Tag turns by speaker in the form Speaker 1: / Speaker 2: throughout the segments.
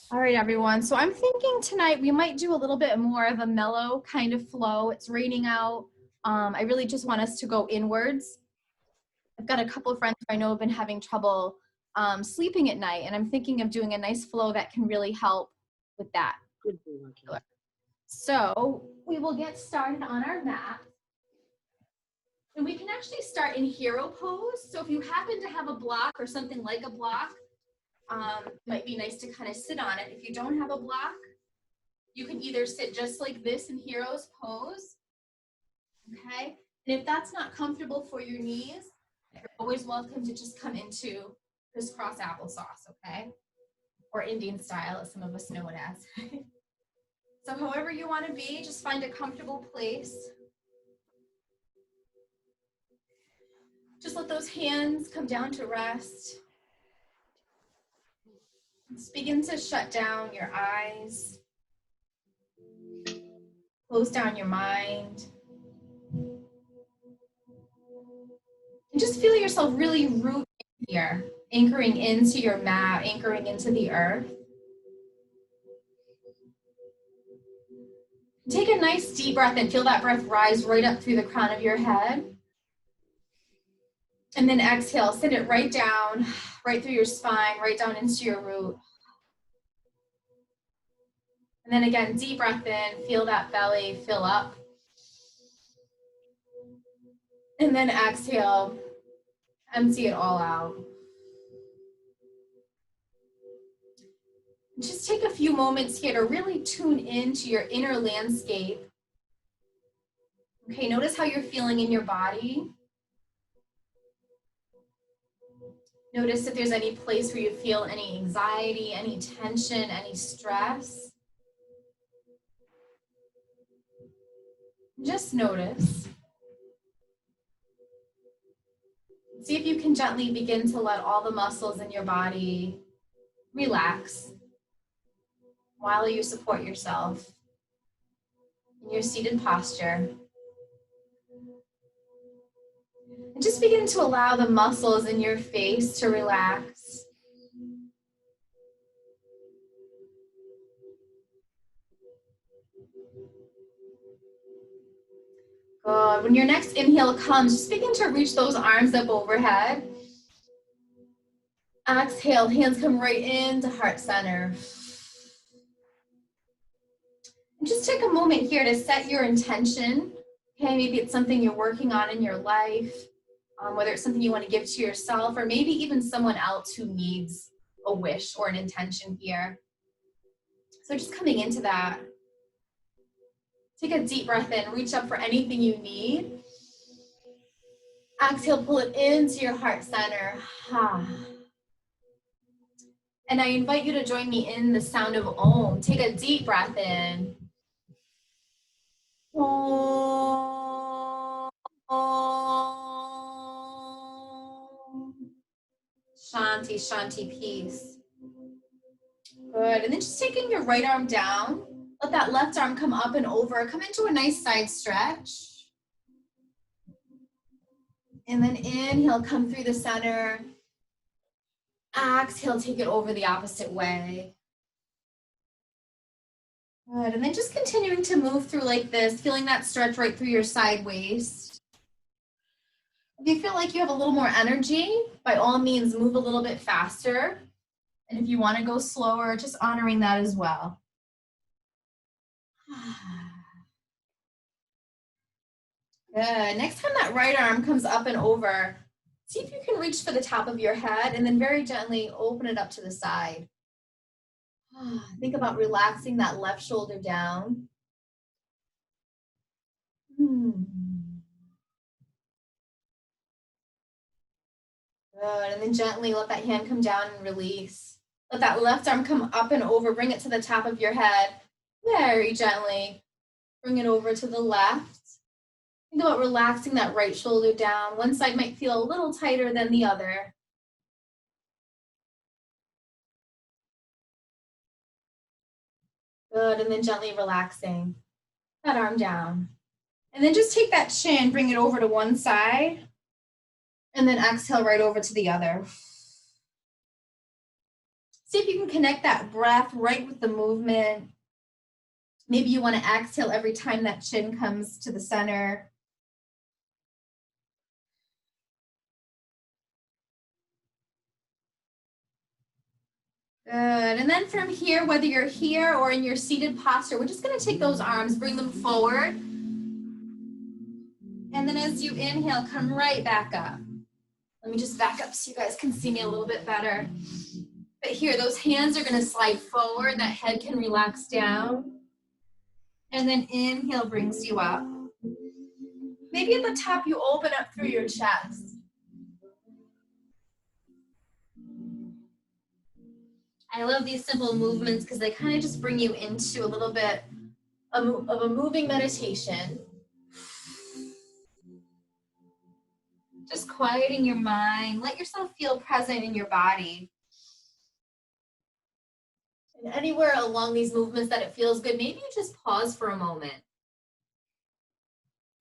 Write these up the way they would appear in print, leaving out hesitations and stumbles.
Speaker 1: All right, everyone. So I'm thinking tonight we might do a little bit more of a mellow kind of flow. It's raining out. I really just want us to go inwards. I've got a couple of friends who I know have been having trouble sleeping at night, and I'm thinking of doing a nice flow that can really help with that.
Speaker 2: Good boy, okay.
Speaker 1: So we will get started on our mat. And we can actually start in hero pose. So if you happen to have a block or something like a block, it might be nice to kind of sit on it. If you don't have a block, you can either sit just like this in hero's pose, okay? And if that's not comfortable for your knees, you're always welcome to just come into crisscross applesauce, okay? Or Indian style, as some of us know it as. So however you want to be, just find a comfortable place. Just let those hands come down to rest. Just begin to shut down your eyes. Close down your mind. And just feel yourself really root here, anchoring into your mat, anchoring into the earth. Take a nice deep breath and feel that breath rise right up through the crown of your head. And then exhale, send it right down, right through your spine, right down into your root. And then again, deep breath in, feel that belly fill up. And then exhale, empty it all out. Just take a few moments here to really tune into your inner landscape. Okay, notice how you're feeling in your body. Notice if there's any place where you feel any anxiety, any tension, any stress. Just notice. See if you can gently begin to let all the muscles in your body relax while you support yourself in your seated posture. And just begin to allow the muscles in your face to relax. Good. When your next inhale comes, just begin to reach those arms up overhead. Exhale, hands come right into heart center. And just take a moment here to set your intention. Okay, maybe it's something you're working on in your life, whether it's something you want to give to yourself, or maybe even someone else who needs a wish or an intention here. So just coming into that. Take a deep breath in, reach up for anything you need. Exhale, pull it into your heart center. And I invite you to join me in the sound of Om. Take a deep breath in. Om. Shanti, Shanti, peace. Good. And then just taking your right arm down. Let that left arm come up and over. Come into a nice side stretch. And then inhale, come through the center. Exhale, take it over the opposite way. Good. And then just continuing to move through like this, feeling that stretch right through your side waist. If you feel like you have a little more energy, by all means, move a little bit faster. And if you want to go slower, just honoring that as well. Good. Next time that right arm comes up and over, see if you can reach for the top of your head and then very gently open it up to the side. Think about relaxing that left shoulder down. Good. And then gently let that hand come down and release. Let that left arm come up and over. Bring it to the top of your head. Very gently. Bring it over to the left. Think about relaxing that right shoulder down. One side might feel a little tighter than the other. Good. And then gently relaxing that arm down. And then just take that chin, bring it over to one side. And then exhale right over to the other. See if you can connect that breath right with the movement. Maybe you want to exhale every time that chin comes to the center. Good. And then from here, whether you're here or in your seated posture, we're just going to take those arms, bring them forward. And then as you inhale, come right back up. Let me just back up so you guys can see me a little bit better. But here, those hands are going to slide forward. That head can relax down. And then inhale brings you up. Maybe at the top, you open up through your chest. I love these simple movements because they kind of just bring you into a little bit of a moving meditation. Just quieting your mind. Let yourself feel present in your body. And anywhere along these movements that it feels good, maybe you just pause for a moment.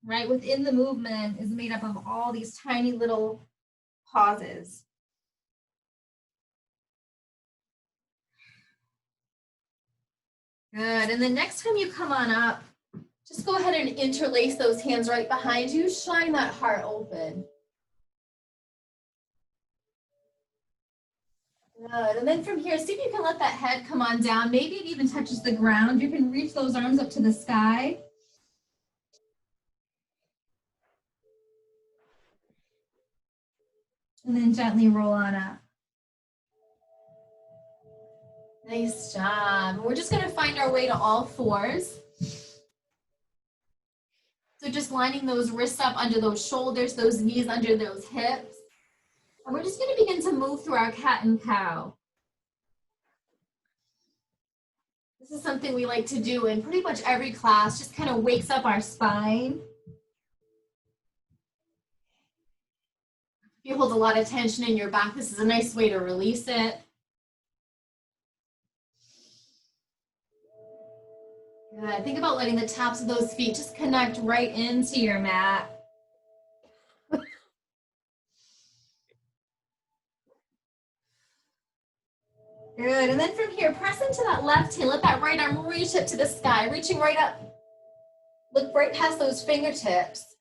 Speaker 1: Right within the movement is made up of all these tiny little pauses. Good. And then next time you come on up, just go ahead and interlace those hands right behind you. Shine that heart open. Good. And then from here, see if you can let that head come on down. Maybe it even touches the ground. You can reach those arms up to the sky. And then gently roll on up. Nice job. We're just going to find our way to all fours. So just lining those wrists up under those shoulders, those knees under those hips. And we're just going to begin to move through our cat and cow. This is something we like to do in pretty much every class, just kind of wakes up our spine. If you hold a lot of tension in your back, this is a nice way to release it. Good. Think about letting the tops of those feet just connect right into your mat. Good. And then from here, press into that left hand. Let that right arm reach up to the sky, reaching right up. Look right past those fingertips.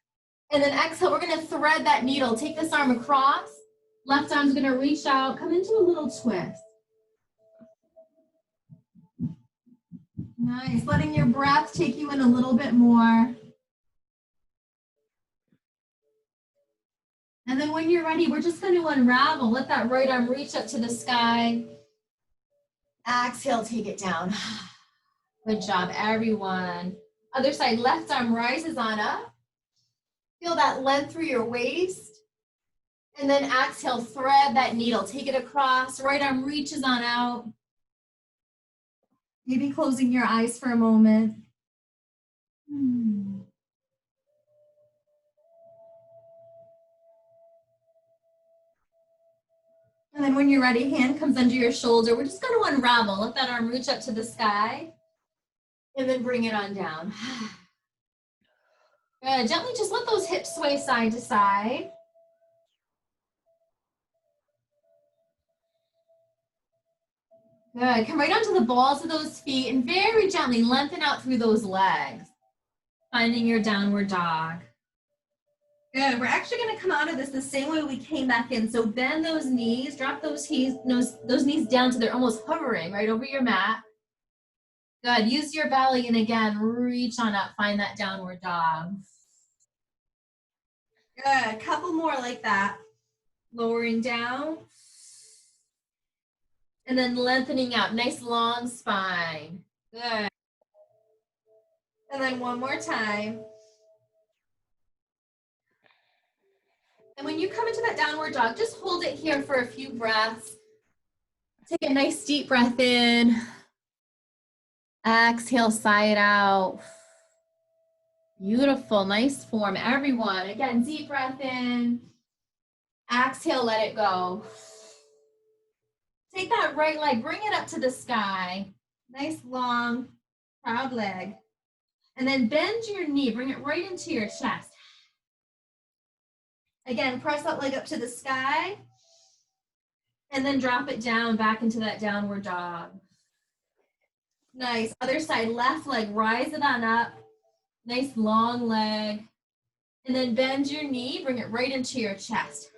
Speaker 1: And then exhale, we're going to thread that needle. Take this arm across. Left arm's going to reach out, come into a little twist. Nice. Letting your breath take you in a little bit more. And then when you're ready, we're just going to unravel. Let that right arm reach up to the sky. Exhale, take it down. Good job, everyone. Other side, left arm rises on up. Feel that length through your waist. And then exhale, thread that needle. Take it across. Right arm reaches on out. Maybe closing your eyes for a moment. And then when you're ready, hand comes under your shoulder. We're just going to unravel. Let that arm reach up to the sky. And then bring it on down. Good. Gently just let those hips sway side to side. Good. Come right onto the balls of those feet and very gently lengthen out through those legs. Finding your downward dog. Good. We're actually going to come out of this the same way we came back in. So bend those knees, drop those knees down so they're almost hovering right over your mat. Good. Use your belly and again, reach on up. Find that downward dog. Good. Couple more like that. Lowering down. And then lengthening out. Nice long spine. Good. And then one more time. And when you come into that downward dog, just hold it here for a few breaths. Take a nice deep breath in. Exhale, sigh it out. Beautiful, nice form, everyone. Again, deep breath in. Exhale, let it go. Take that right leg, bring it up to the sky. Nice, long, proud leg. And then bend your knee, bring it right into your chest. Again, press that leg up to the sky. And then drop it down back into that downward dog. Nice. Other side, left leg, rise it on up. Nice long leg. And then bend your knee, bring it right into your chest.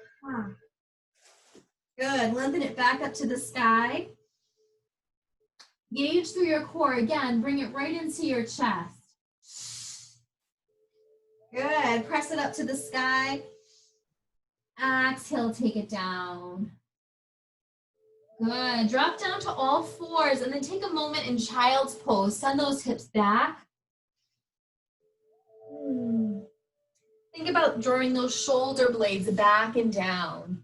Speaker 1: Good. Lengthen it back up to the sky. Gauge through your core. Again, bring it right into your chest. Good. Press it up to the sky. Exhale, take it down. Good. Drop down to all fours and then take a moment in child's pose. Send those hips back. Think about drawing those shoulder blades back and down.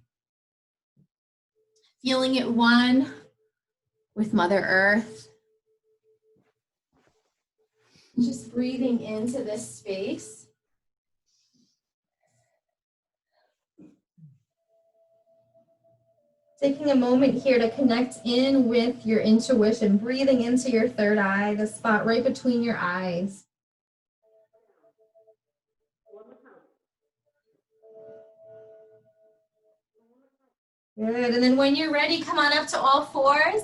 Speaker 1: Feeling it one with Mother Earth. Just breathing into this space. Taking a moment here to connect in with your intuition, breathing into your third eye, the spot right between your eyes. Good, and then when you're ready, come on up to all fours.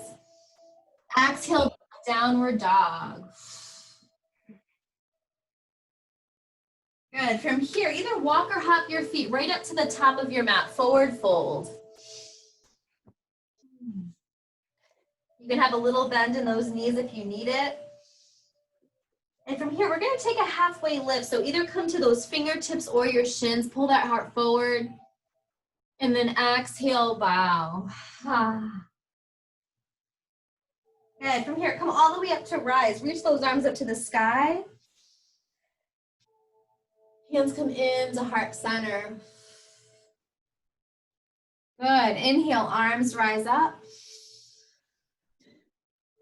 Speaker 1: Exhale, downward dog. Good, from here, either walk or hop your feet right up to the top of your mat, forward fold. You can have a little bend in those knees if you need it. And from here, we're gonna take a halfway lift. So either come to those fingertips or your shins, pull that heart forward, and then exhale, bow. Good, from here, come all the way up to rise. Reach those arms up to the sky. Hands come into heart center. Good, inhale, arms rise up.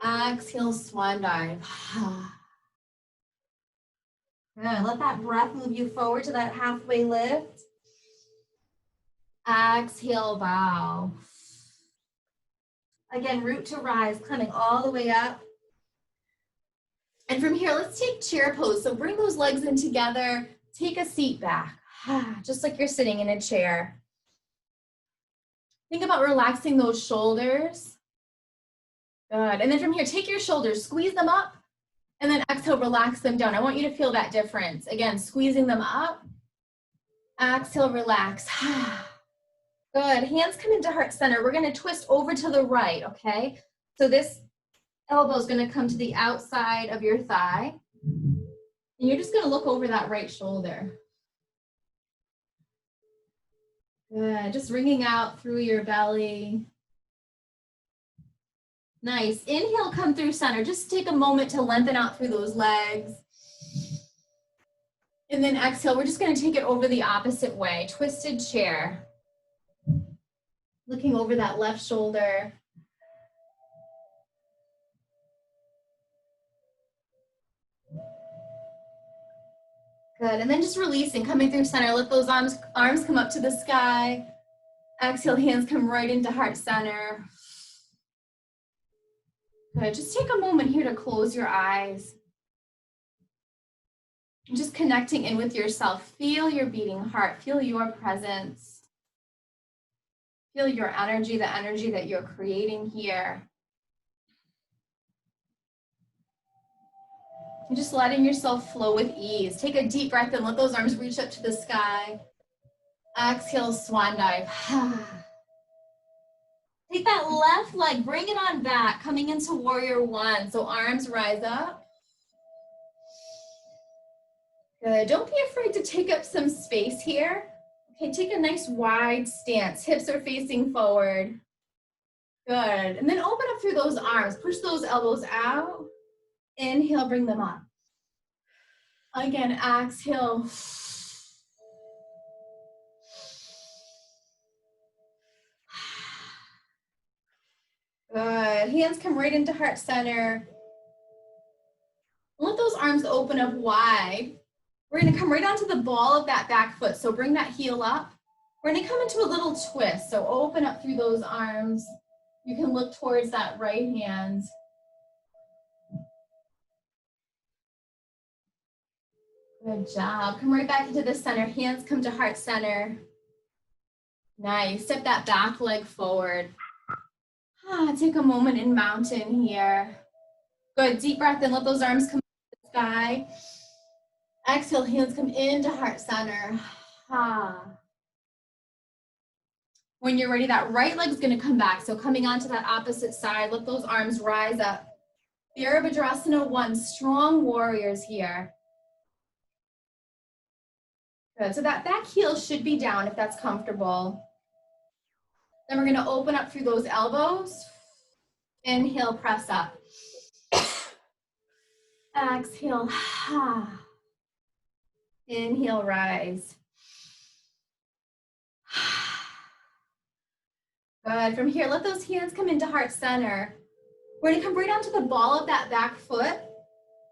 Speaker 1: Exhale, swan dive. Good, let that breath move you forward to that halfway lift. Exhale, bow. Again, root to rise, climbing all the way up. And from here, let's take chair pose. So bring those legs in together, take a seat back, just like you're sitting in a chair. Think about relaxing those shoulders. Good, and then from here, take your shoulders, squeeze them up, and then exhale, relax them down. I want you to feel that difference. Again, squeezing them up, exhale, relax. Good, hands come into heart center. We're gonna twist over to the right, okay? So this elbow is gonna come to the outside of your thigh. And you're just gonna look over that right shoulder. Good, just wringing out through your belly. Nice, inhale, come through center. Just take a moment to lengthen out through those legs. And then exhale, we're just gonna take it over the opposite way, twisted chair. Looking over that left shoulder. Good, and then just releasing, coming through center. Let those arms come up to the sky. Exhale, hands come right into heart center. Good, just take a moment here to close your eyes. Just connecting in with yourself. Feel your beating heart, feel your presence. Feel your energy, the energy that you're creating here. And just letting yourself flow with ease. Take a deep breath and let those arms reach up to the sky. Exhale, swan dive. Take that left leg, bring it on back, coming into warrior one. So arms rise up. Good, don't be afraid to take up some space here. Okay, take a nice wide stance. Hips are facing forward. Good, and then open up through those arms. Push those elbows out. Inhale, bring them up. Again, exhale. Good, hands come right into heart center. Let those arms open up wide. We're gonna come right onto the ball of that back foot. So bring that heel up. We're gonna come into a little twist. So open up through those arms. You can look towards that right hand. Good job. Come right back into the center. Hands come to heart center. Nice. Step that back leg forward. Take a moment in mountain here. Good, deep breath in, let those arms come to the sky. Exhale, hands come into heart center. When you're ready, that right leg's gonna come back. So coming onto that opposite side, let those arms rise up. Virabhadrasana 1, strong warriors here. Good, so that back heel should be down if that's comfortable. Then we're gonna open up through those elbows. Inhale, press up. Exhale. Inhale, rise. Good. From here, let those hands come into heart center. We're gonna come right onto the ball of that back foot.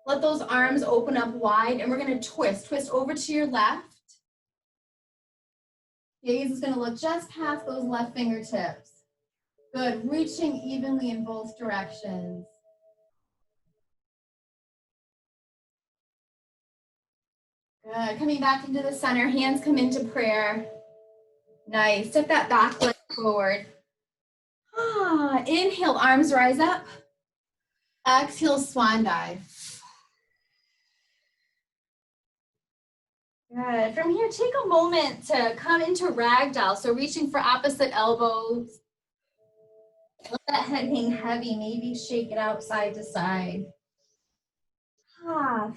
Speaker 1: Let those arms open up wide, and we're gonna twist. Twist over to your left. Gaze is gonna look just past those left fingertips. Good, reaching evenly in both directions. Good, coming back into the center, hands come into prayer. Nice, step that back leg forward. Inhale, arms rise up. Exhale, swan dive. Good, from here, take a moment to come into ragdoll. So reaching for opposite elbows. Let that head hang heavy, maybe shake it out side to side.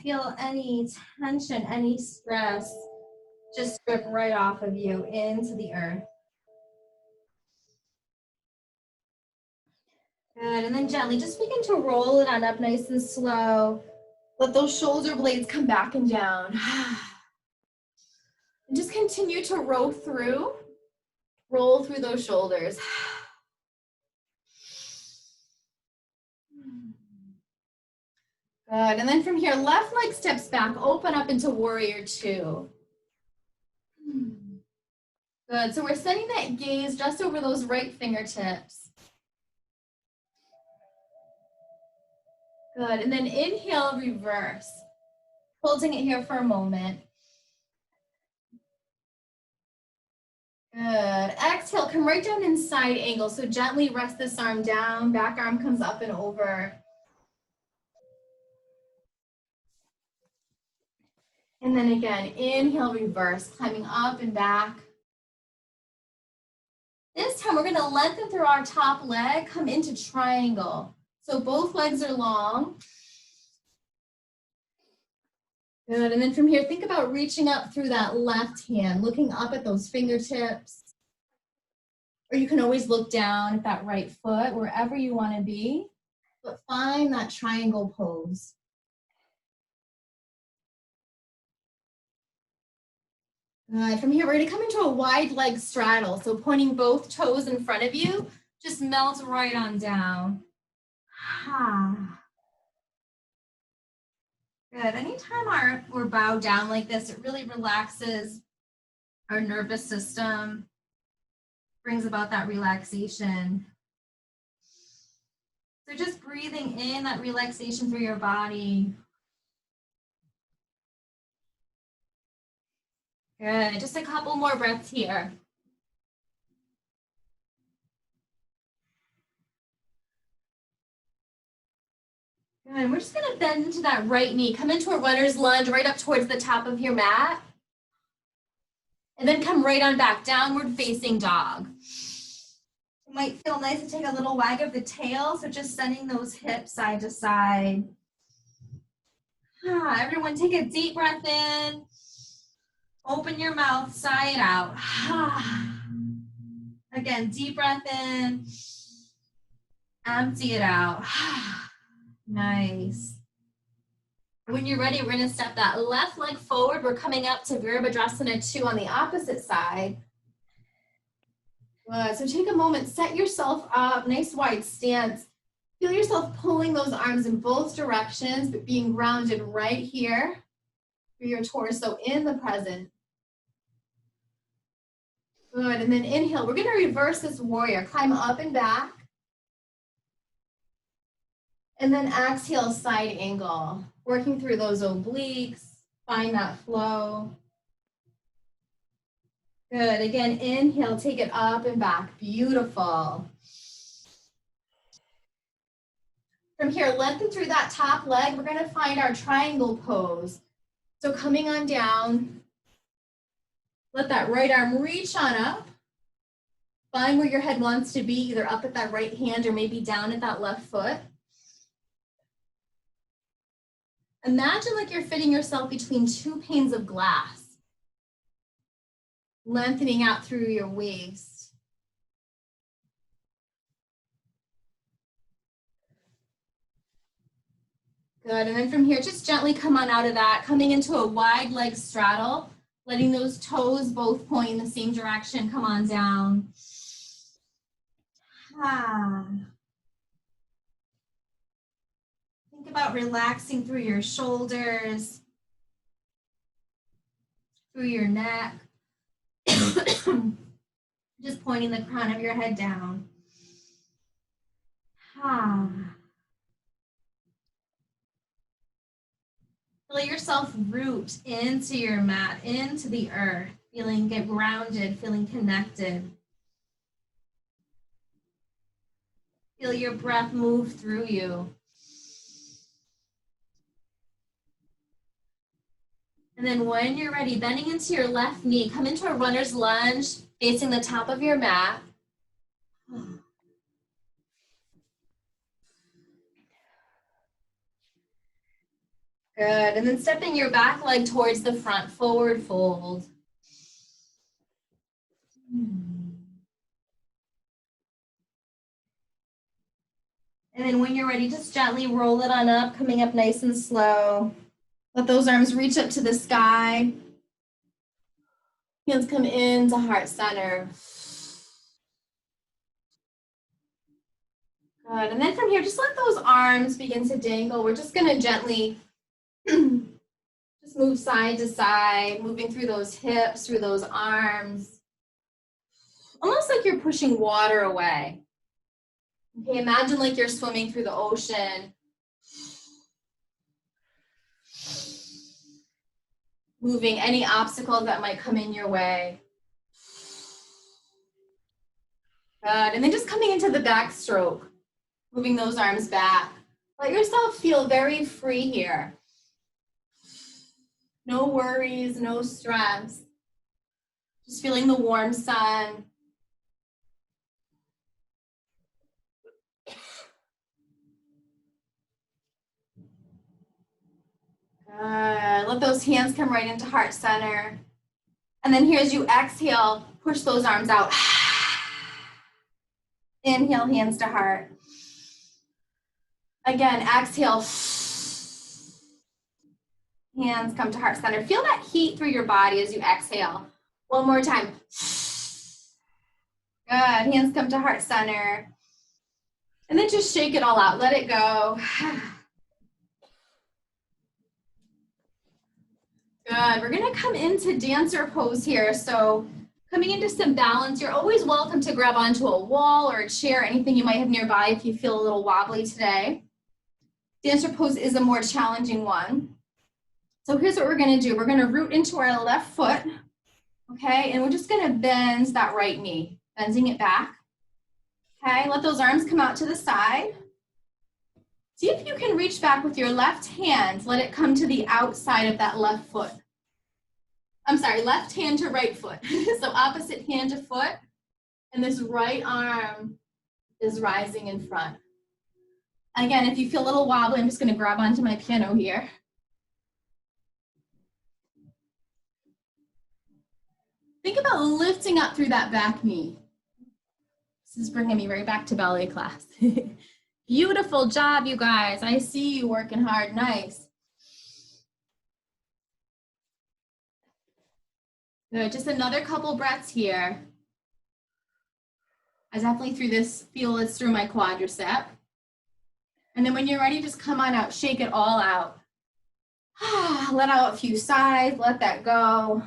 Speaker 1: Feel any tension, any stress, just strip right off of you into the earth. Good, and then gently just begin to roll it on up nice and slow. Let those shoulder blades come back and down. And just continue to roll through those shoulders. Good, and then from here, left leg steps back, open up into warrior 2. Good, so we're sending that gaze just over those right fingertips. Good, and then inhale, reverse. Holding it here for a moment. Good, exhale, come right down in side angle. So gently rest this arm down, back arm comes up and over. And then again, inhale, reverse, climbing up and back. This time we're gonna lengthen through our top leg, come into triangle. So both legs are long. Good, and then from here, think about reaching up through that left hand, looking up at those fingertips. Or you can always look down at that right foot, wherever you wanna be, but find that triangle pose. Good, from here, we're gonna come into a wide leg straddle. So pointing both toes in front of you, just melt right on down. Good, anytime we're bowed down like this, it really relaxes our nervous system, brings about that relaxation. So just breathing in that relaxation through your body. Good, just a couple more breaths here. Good, we're just gonna bend into that right knee. Come into a runner's lunge right up towards the top of your mat. And then come right on back, downward facing dog. It might feel nice to take a little wag of the tail, so just sending those hips side to side. Everyone take a deep breath in. Open your mouth, sigh it out. Again, deep breath in. Empty it out. Nice. When you're ready, we're gonna step that left leg forward. We're coming up to Virabhadrasana 2 on the opposite side. Good, so take a moment, set yourself up, nice wide stance. Feel yourself pulling those arms in both directions, but being grounded right here through your torso in the present. Good, and then inhale. We're gonna reverse this warrior. Climb up and back. And then exhale, side angle. Working through those obliques, find that flow. Good, again, inhale, take it up and back, beautiful. From here, lengthen through that top leg. We're gonna find our triangle pose. So coming on down, let that right arm reach on up. Find where your head wants to be, either up at that right hand or maybe down at that left foot. Imagine like you're fitting yourself between two panes of glass, lengthening out through your waist. Good, and then from here, just gently come on out of that, coming into a wide leg straddle, letting those toes both point in the same direction. Come on down. Think about relaxing through your shoulders, through your neck. Just pointing the crown of your head down. Feel yourself root into your mat, into the earth, feeling get grounded, feeling connected. Feel your breath move through you. And then when you're ready, bending into your left knee, come into a runner's lunge, facing the top of your mat. Good, and then stepping your back leg towards the front, forward fold. And then when you're ready, just gently roll it on up, coming up nice and slow. Let those arms reach up to the sky. Hands come into heart center. Good, and then from here, just let those arms begin to dangle. We're just gonna gently just move side to side, moving through those hips, through those arms. Almost like you're pushing water away. Okay, imagine like you're swimming through the ocean. Moving any obstacles that might come in your way. Good, and then just coming into the backstroke, moving those arms back. Let yourself feel very free here. No worries, no stress. Just feeling the warm sun. Good. Let those hands come right into heart center. And then here as you exhale, push those arms out. Inhale, hands to heart. Again, exhale. Hands come to heart center. Feel that heat through your body as you exhale. One more time. Good. Hands come to heart center. And then just shake it all out. Let it go. Good. We're going to come into dancer pose here. So coming into some balance, you're always welcome to grab onto a wall or a chair, anything you might have nearby if you feel a little wobbly today. Dancer pose is a more challenging one. So here's what we're going to do. We're going to root into our left foot, okay? And we're just going to bend that right knee, bending it back. Okay, let those arms come out to the side. See if you can reach back with your left hand. Let it come to the outside of that left foot. I'm sorry, left hand to right foot. So opposite hand to foot. And this right arm is rising in front. And again, if you feel a little wobbly, I'm just going to grab onto my piano here. Think about lifting up through that back knee. This is bringing me right back to ballet class. Beautiful job, you guys. I see you working hard. Nice. Good. Just another couple breaths here. I definitely feel this through my quadricep. And then when you're ready, just come on out. Shake it all out. Let out a few sighs. Let that go.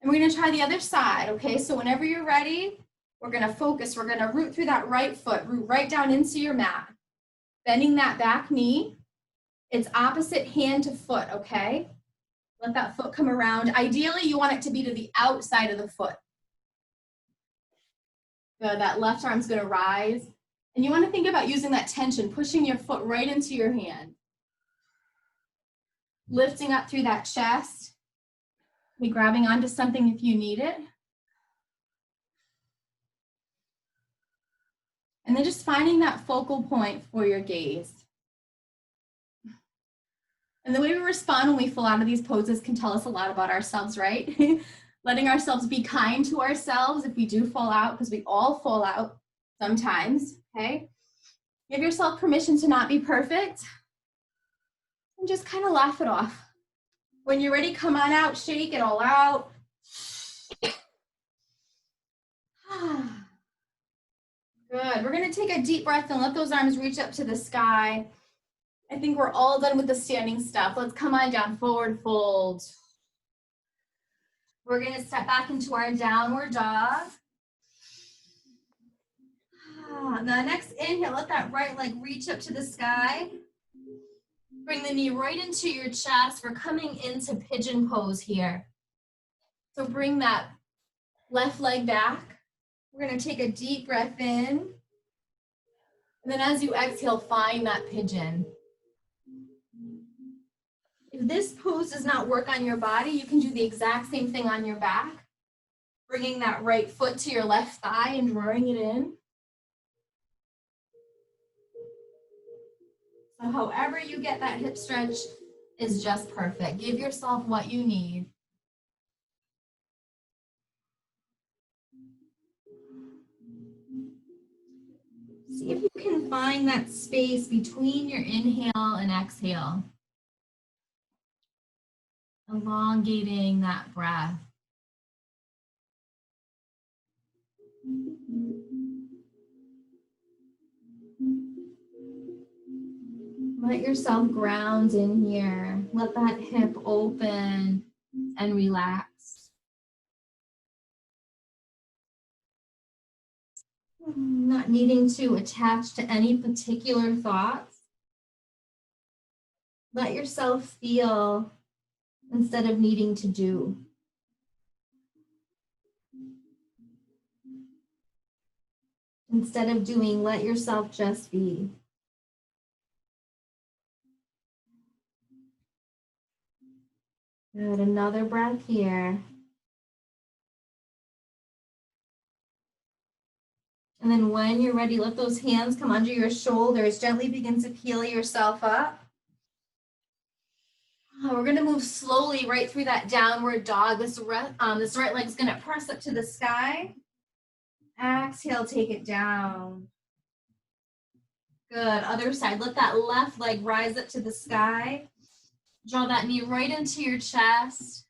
Speaker 1: And we're going to try the other side, okay? So whenever you're ready, we're going to focus. We're going to root through that right foot, root right down into your mat. Bending that back knee. It's opposite hand to foot, okay? Let that foot come around. Ideally, you want it to be to the outside of the foot. Good, that left arm's gonna rise. And you wanna think about using that tension, pushing your foot right into your hand. Lifting up through that chest. Maybe grabbing onto something if you need it. And then just finding that focal point for your gaze. And the way we respond when we fall out of these poses can tell us a lot about ourselves, right? Letting ourselves be kind to ourselves if we do fall out, because we all fall out sometimes, okay? Give yourself permission to not be perfect and just kind of laugh it off. When you're ready, come on out, shake it all out. Good, we're gonna take a deep breath and let those arms reach up to the sky. I think we're all done with the standing stuff. Let's come on down, forward fold. We're gonna step back into our downward dog. The next inhale, let that right leg reach up to the sky. Bring the knee right into your chest. We're coming into pigeon pose here. So bring that left leg back. We're gonna take a deep breath in. And then as you exhale, find that pigeon. If this pose does not work on your body, you can do the exact same thing on your back. Bringing that right foot to your left thigh and drawing it in. So however you get that hip stretch is just perfect. Give yourself what you need. See if you can find that space between your inhale and exhale. Elongating that breath. Let yourself ground in here. Let that hip open and relax. Not needing to attach to any particular thoughts. Let yourself feel instead of needing to do. Instead of doing, let yourself just be. Good, another breath here. And then when you're ready, let those hands come under your shoulders. Gently begin to peel yourself up. We're gonna move slowly right through that downward dog. This right leg is gonna press up to the sky. Exhale, take it down. Good, other side. Let that left leg rise up to the sky. Draw that knee right into your chest.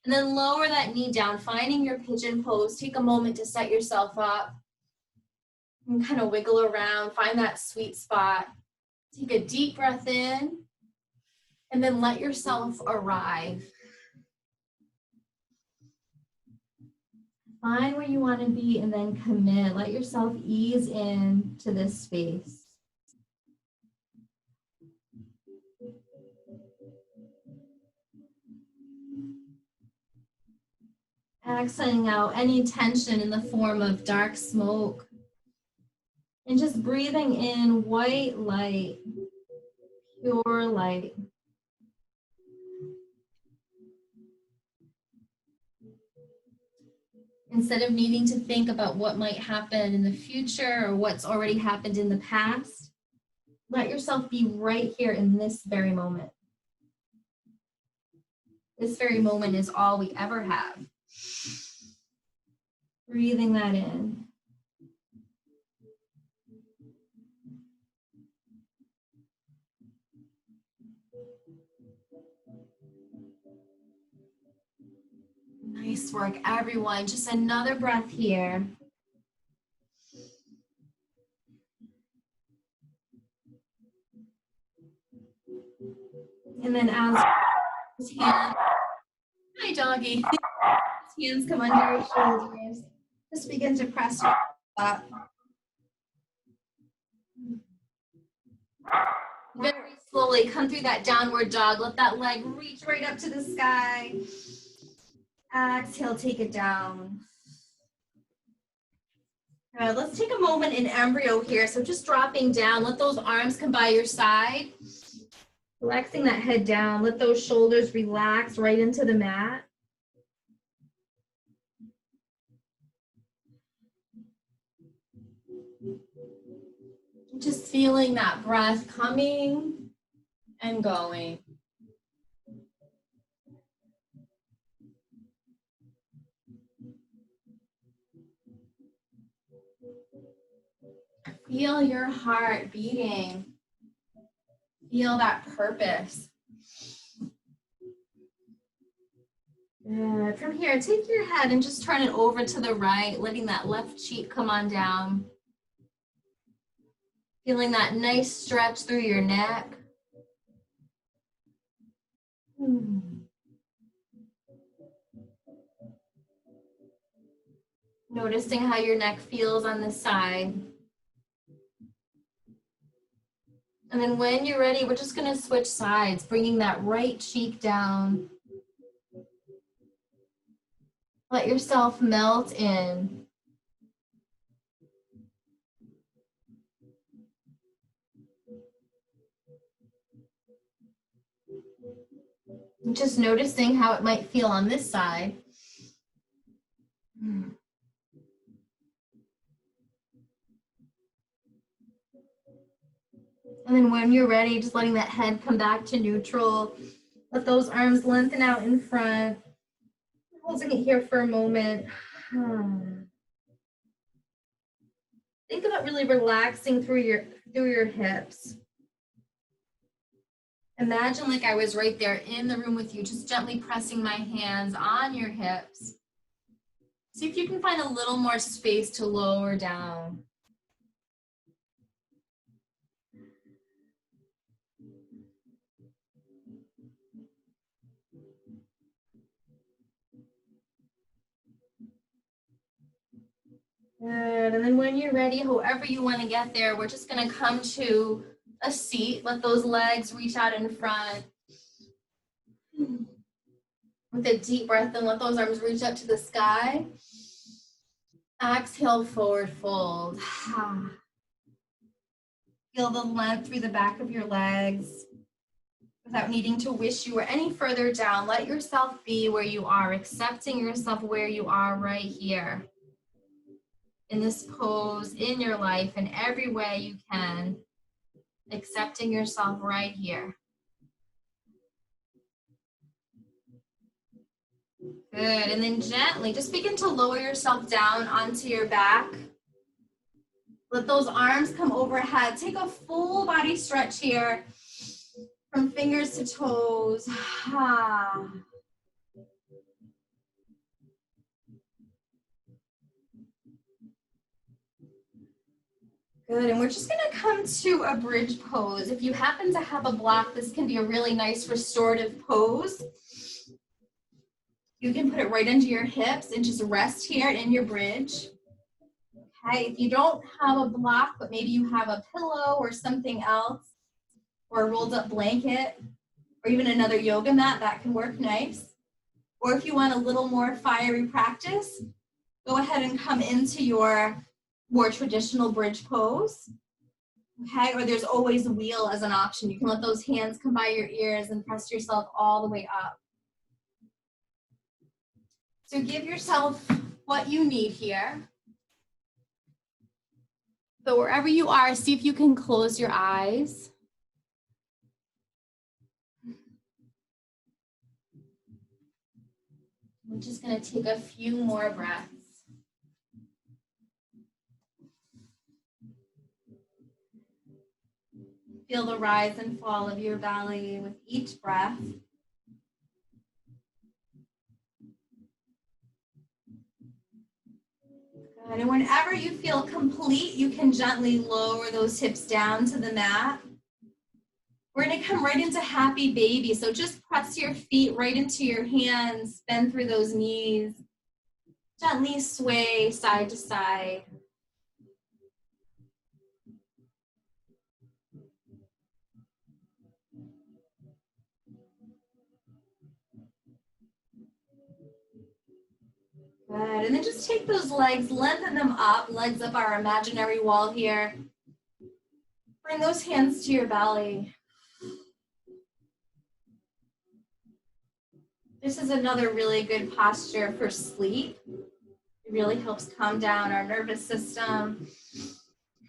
Speaker 1: And then lower that knee down, finding your pigeon pose. Take a moment to set yourself up. And kind of wiggle around, find that sweet spot. Take a deep breath in. And then let yourself arrive. Find where you want to be and then commit. Let yourself ease in to this space. Exhaling out any tension in the form of dark smoke. And just breathing in white light, pure light. Instead of needing to think about what might happen in the future or what's already happened in the past, let yourself be right here in this very moment. This very moment is all we ever have. Breathing that in. Nice work, everyone. Just another breath here. And then as his hands, hi doggy, his hands come under your shoulders, just begin to press your up. Very slowly come through that downward dog. Let that leg reach right up to the sky. Exhale, take it down. Let's take a moment in embryo here. So just dropping down, let those arms come by your side. Relaxing that head down, let those shoulders relax right into the mat. Just feeling that breath coming and going. Feel your heart beating. Feel that purpose. Good. From here, take your head and just turn it over to the right, letting that left cheek come on down. Feeling that nice stretch through your neck. Noticing how your neck feels on this side. And then when you're ready, we're just going to switch sides, bringing that right cheek down. Let yourself melt in. Just noticing how it might feel on this side. And then when you're ready, just letting that head come back to neutral. Let those arms lengthen out in front. Holding it here for a moment. Think about really relaxing through your hips. Imagine like I was right there in the room with you, just gently pressing my hands on your hips. See if you can find a little more space to lower down. Good. And then when you're ready, however you want to get there, we're just going to come to a seat. Let those legs reach out in front. With a deep breath in, let those arms reach up to the sky. Exhale, forward fold. Feel the length through the back of your legs. Without needing to wish you were any further down, let yourself be where you are, accepting yourself where you are right here. In this pose, in your life, in every way you can. Accepting yourself right here. Good, and then gently, just begin to lower yourself down onto your back. Let those arms come overhead. Take a full body stretch here. From fingers to toes. Good, and we're just gonna come to a bridge pose. If you happen to have a block, this can be a really nice restorative pose. You can put it right under your hips and just rest here in your bridge. Okay, if you don't have a block, but maybe you have a pillow or something else, or a rolled up blanket, or even another yoga mat, that can work nice. Or if you want a little more fiery practice, go ahead and come into your more traditional bridge pose. Okay, or there's always a wheel as an option. You can let those hands come by your ears and press yourself all the way up. So give yourself what you need here. So wherever you are, see if you can close your eyes. We're just going to take a few more breaths. Feel the rise and fall of your belly with each breath. Good. And whenever you feel complete, you can gently lower those hips down to the mat. We're going to come right into happy baby. So just press your feet right into your hands, bend through those knees. Gently sway side to side. Good. And then just take those legs, lengthen them up, legs up our imaginary wall here. Bring those hands to your belly. This is another really good posture for sleep. It really helps calm down our nervous system,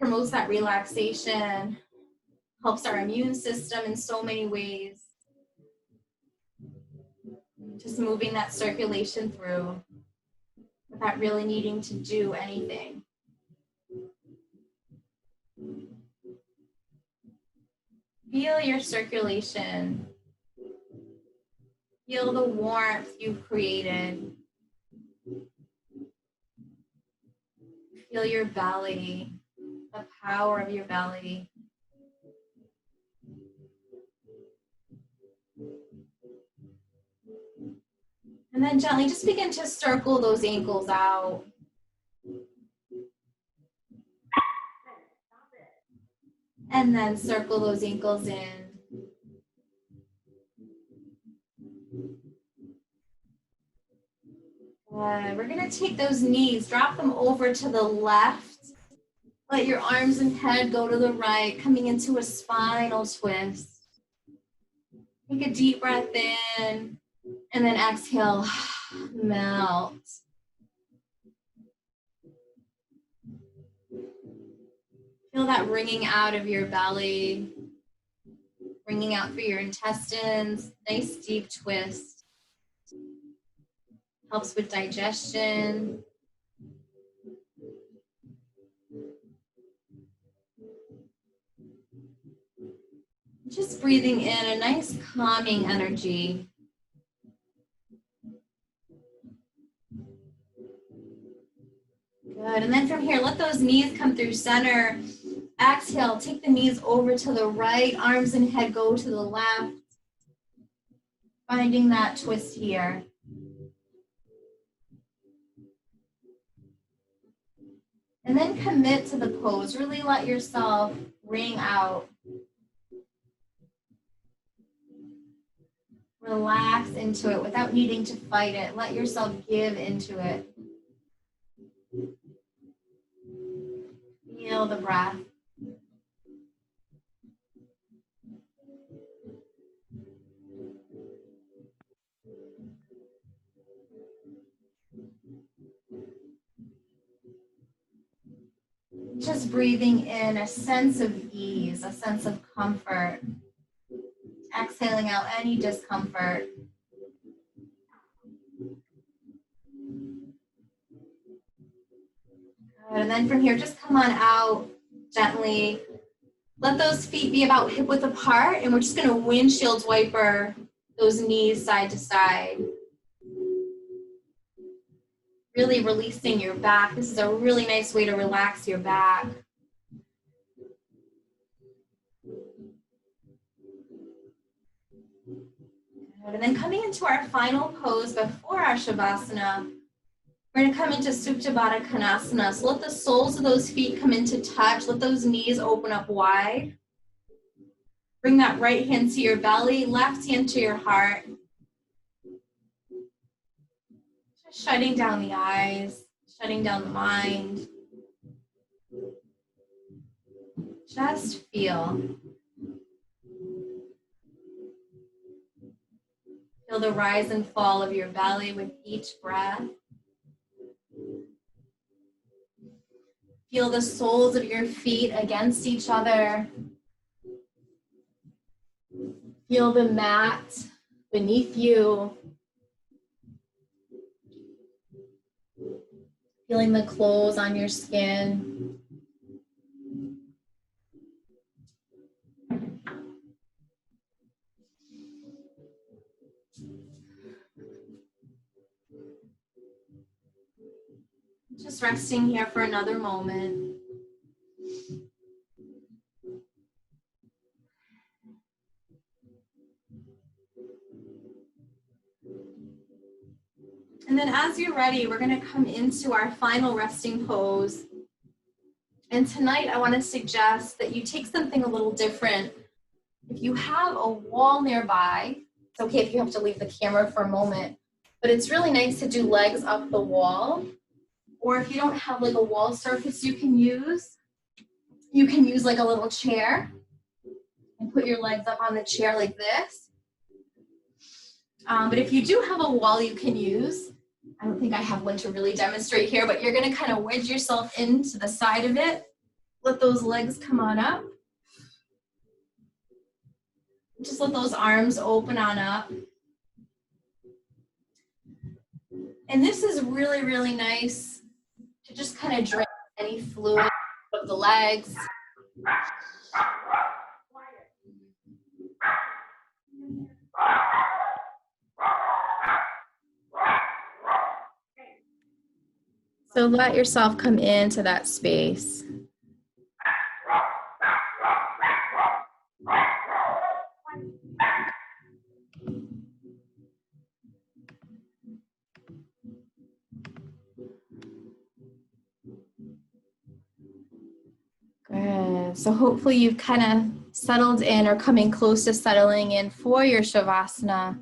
Speaker 1: promotes that relaxation, helps our immune system in so many ways. Just moving that circulation through without really needing to do anything. Feel your circulation. Feel the warmth you've created. Feel your belly, the power of your belly. And then gently just begin to circle those ankles out. And then circle those ankles in. Good. We're going to take those knees, drop them over to the left. Let your arms and head go to the right, coming into a spinal twist. Take a deep breath in, and then exhale, melt. Feel that wringing out of your belly, wringing out through your intestines. Nice deep twist. Helps with digestion. Just breathing in a nice calming energy. Good, and then from here, let those knees come through center. Exhale, take the knees over to the right, arms and head go to the left. Finding that twist here. And then commit to the pose. Really let yourself wring out. Relax into it without needing to fight it. Let yourself give into it. Feel the breath. Just breathing in a sense of ease, a sense of comfort. Exhaling out any discomfort. Good. And then from here, just come on out gently. Let those feet be about hip width apart, and we're just going to windshield wiper those knees side to side. Really releasing your back. This is a really nice way to relax your back. Good. And then coming into our final pose before our Shavasana, we're going to come into Supta Baddha Konasana. So let the soles of those feet come into touch. Let those knees open up wide. Bring that right hand to your belly, left hand to your heart. Just shutting down the eyes, shutting down the mind. Just feel. Feel the rise and fall of your belly with each breath. Feel the soles of your feet against each other. Feel the mat beneath you. Feeling the clothes on your skin. Just resting here for another moment. And then as you're ready, we're going to come into our final resting pose. And tonight I want to suggest that you take something a little different. If you have a wall nearby, it's okay if you have to leave the camera for a moment, but it's really nice to do legs up the wall. Or if you don't have like a wall surface you can use like a little chair and put your legs up on the chair like this. But if you do have a wall you can use, I don't think I have one to really demonstrate here, but you're gonna kind of wedge yourself into the side of it. Let those legs come on up. Just let those arms open on up. And this is really, really nice to just kind of drain any fluid of the legs. So let yourself come into that space. Good. So hopefully you've kind of settled in or coming close to settling in for your Shavasana.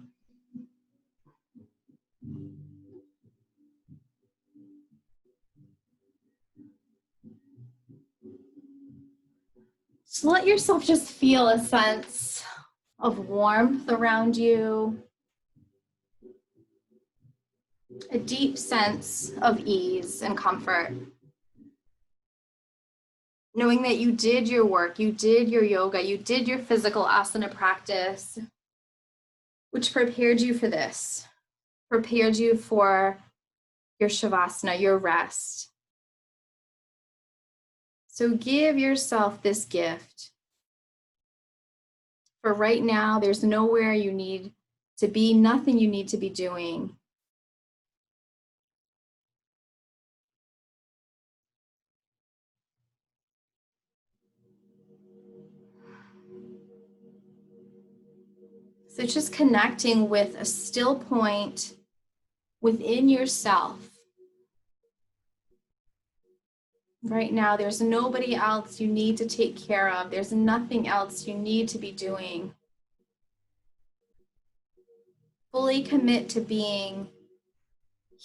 Speaker 1: So let yourself just feel a sense of warmth around you, a deep sense of ease and comfort. Knowing that you did your work, you did your yoga, you did your physical asana practice, which prepared you for this, prepared you for your Shavasana, your rest. So give yourself this gift. For right now, there's nowhere you need to be, nothing you need to be doing. So just connecting with a still point within yourself. Right now, there's nobody else you need to take care of. There's nothing else you need to be doing. Fully commit to being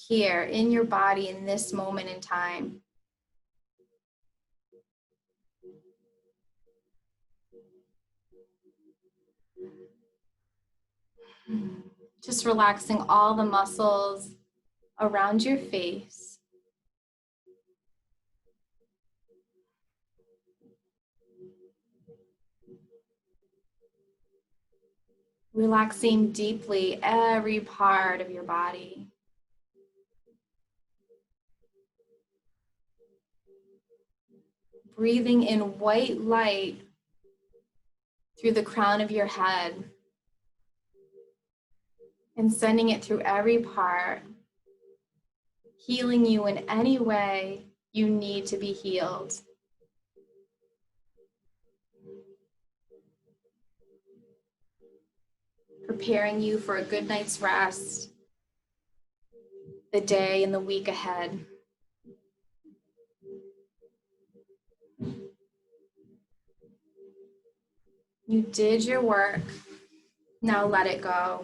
Speaker 1: here in your body in this moment in time. Just relaxing all the muscles around your face. Relaxing deeply every part of your body. Breathing in white light through the crown of your head and sending it through every part, healing you in any way you need to be healed. Preparing you for a good night's rest, the day and the week ahead. You did your work, now let it go.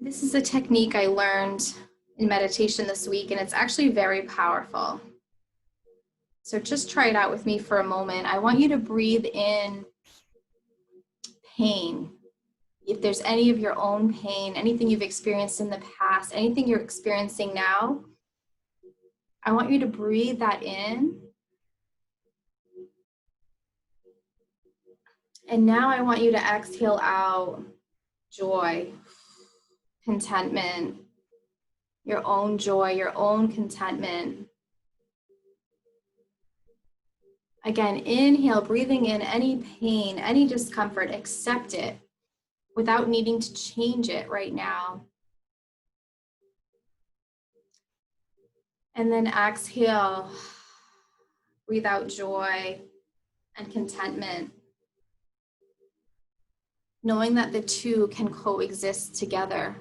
Speaker 1: This is a technique I learned in meditation this week, and it's actually very powerful. So just try it out with me for a moment. I want you to breathe in pain. If there's any of your own pain, anything you've experienced in the past, anything you're experiencing now, I want you to breathe that in. And now I want you to exhale out joy, contentment, your own joy, your own contentment. Again, inhale, breathing in any pain, any discomfort, accept it without needing to change it right now. And then exhale, breathe out joy and contentment, knowing that the two can coexist together.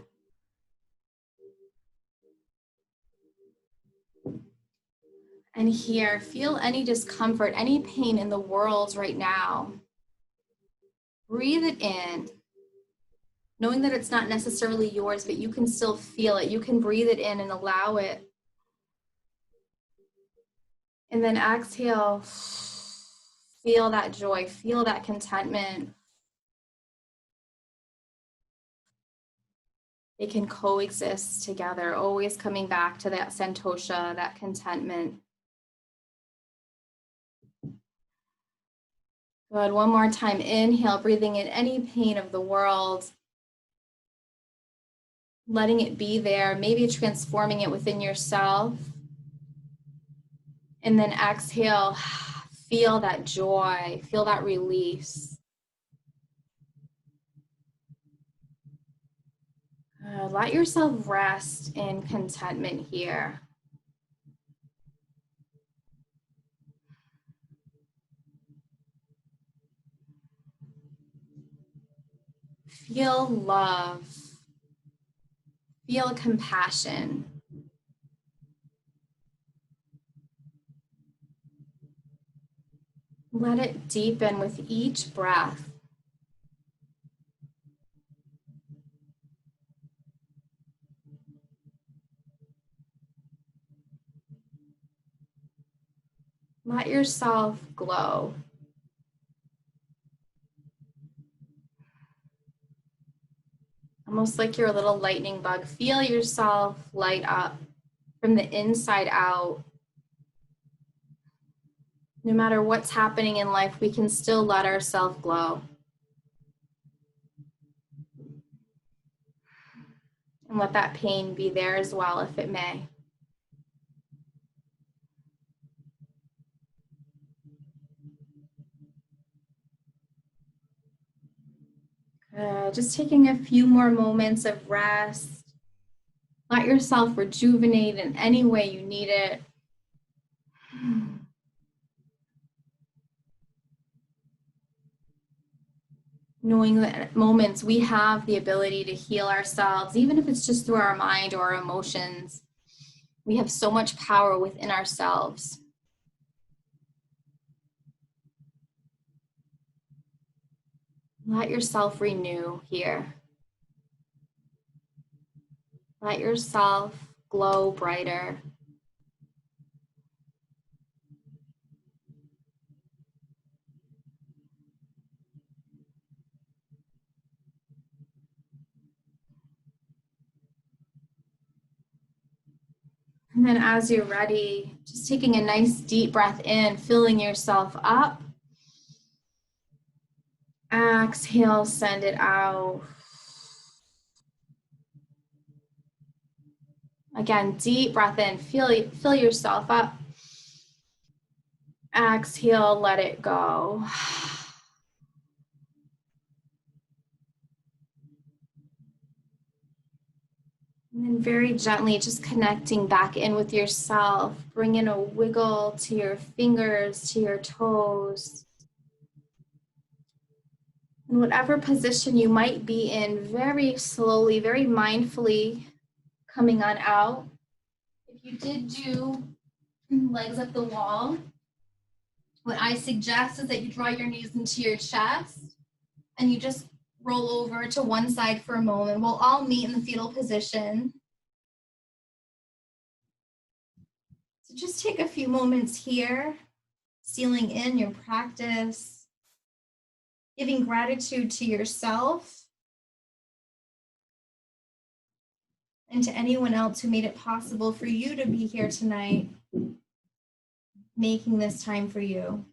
Speaker 1: And here, feel any discomfort, any pain in the world right now. Breathe it in, knowing that it's not necessarily yours, but you can still feel it. You can breathe it in and allow it. And then exhale, feel that joy, feel that contentment. They can coexist together, always coming back to that santosha, that contentment. Good, one more time, inhale, breathing in any pain of the world. Letting it be there, maybe transforming it within yourself. And then exhale, feel that joy, feel that release. Let yourself rest in contentment here. Feel love, feel compassion. Let it deepen with each breath. Let yourself glow. Almost like you're a little lightning bug. Feel yourself light up from the inside out. No matter what's happening in life, we can still let ourselves glow. And let that pain be there as well, if it may. Just taking a few more moments of rest. Let yourself rejuvenate in any way you need it. Knowing that at moments we have the ability to heal ourselves, even if it's just through our mind or our emotions. We have so much power within ourselves. Let yourself renew here. Let yourself glow brighter. And then as you're ready, just taking a nice deep breath in, filling yourself up. Exhale, send it out. Again, deep breath in, fill yourself up. Exhale, let it go. And then very gently, just connecting back in with yourself. Bring in a wiggle to your fingers, to your toes. In whatever position you might be in, very slowly, very mindfully coming on out. If you did do legs up the wall, what I suggest is that you draw your knees into your chest and you just roll over to one side for a moment. We'll all meet in the fetal position. So just take a few moments here, sealing in your practice, giving gratitude to yourself and to anyone else who made it possible for you to be here tonight, making this time for you.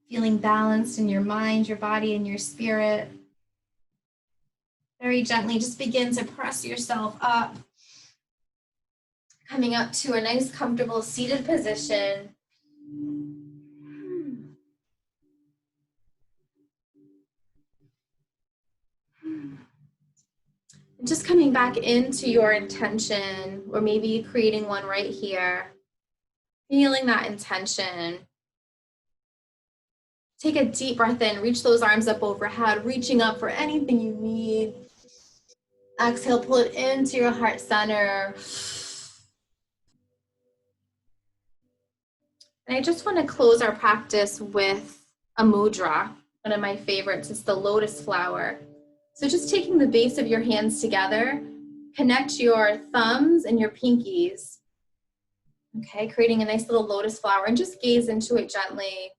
Speaker 1: Feeling balanced in your mind, your body, and your spirit. Very gently, just begin to press yourself up, coming up to a nice, comfortable seated position. Just coming back into your intention, or maybe creating one right here. Feeling that intention. Take a deep breath in, reach those arms up overhead, reaching up for anything you need. Exhale, pull it into your heart center. And I just want to close our practice with a mudra, one of my favorites. It's the lotus flower. So just taking the base of your hands together, connect your thumbs and your pinkies. Okay, creating a nice little lotus flower, and just gaze into it gently.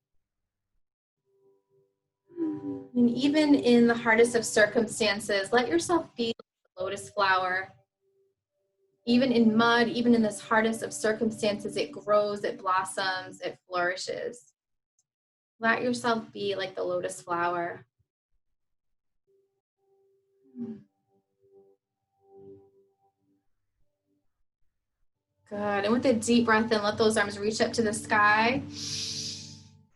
Speaker 1: And even in the hardest of circumstances, let yourself be like a lotus flower. Even in mud, even in this hardest of circumstances, it grows, it blossoms, it flourishes. Let yourself be like the lotus flower. Good. And with a deep breath in, let those arms reach up to the sky.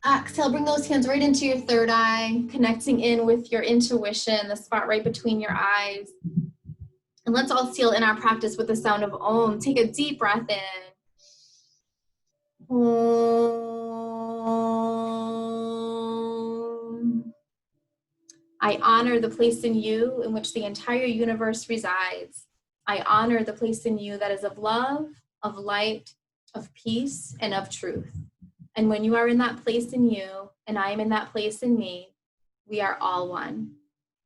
Speaker 1: Exhale, bring those hands right into your third eye, connecting in with your intuition, the spot right between your eyes. And let's all seal in our practice with the sound of Om. Take a deep breath in. Om. I honor the place in you in which the entire universe resides. I honor the place in you that is of love, of light, of peace, and of truth. And when you are in that place in you, and I am in that place in me, we are all one.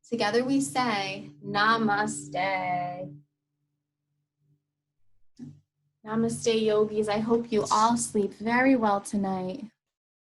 Speaker 1: Together we say, Namaste. Namaste, yogis. I hope you all sleep very well tonight.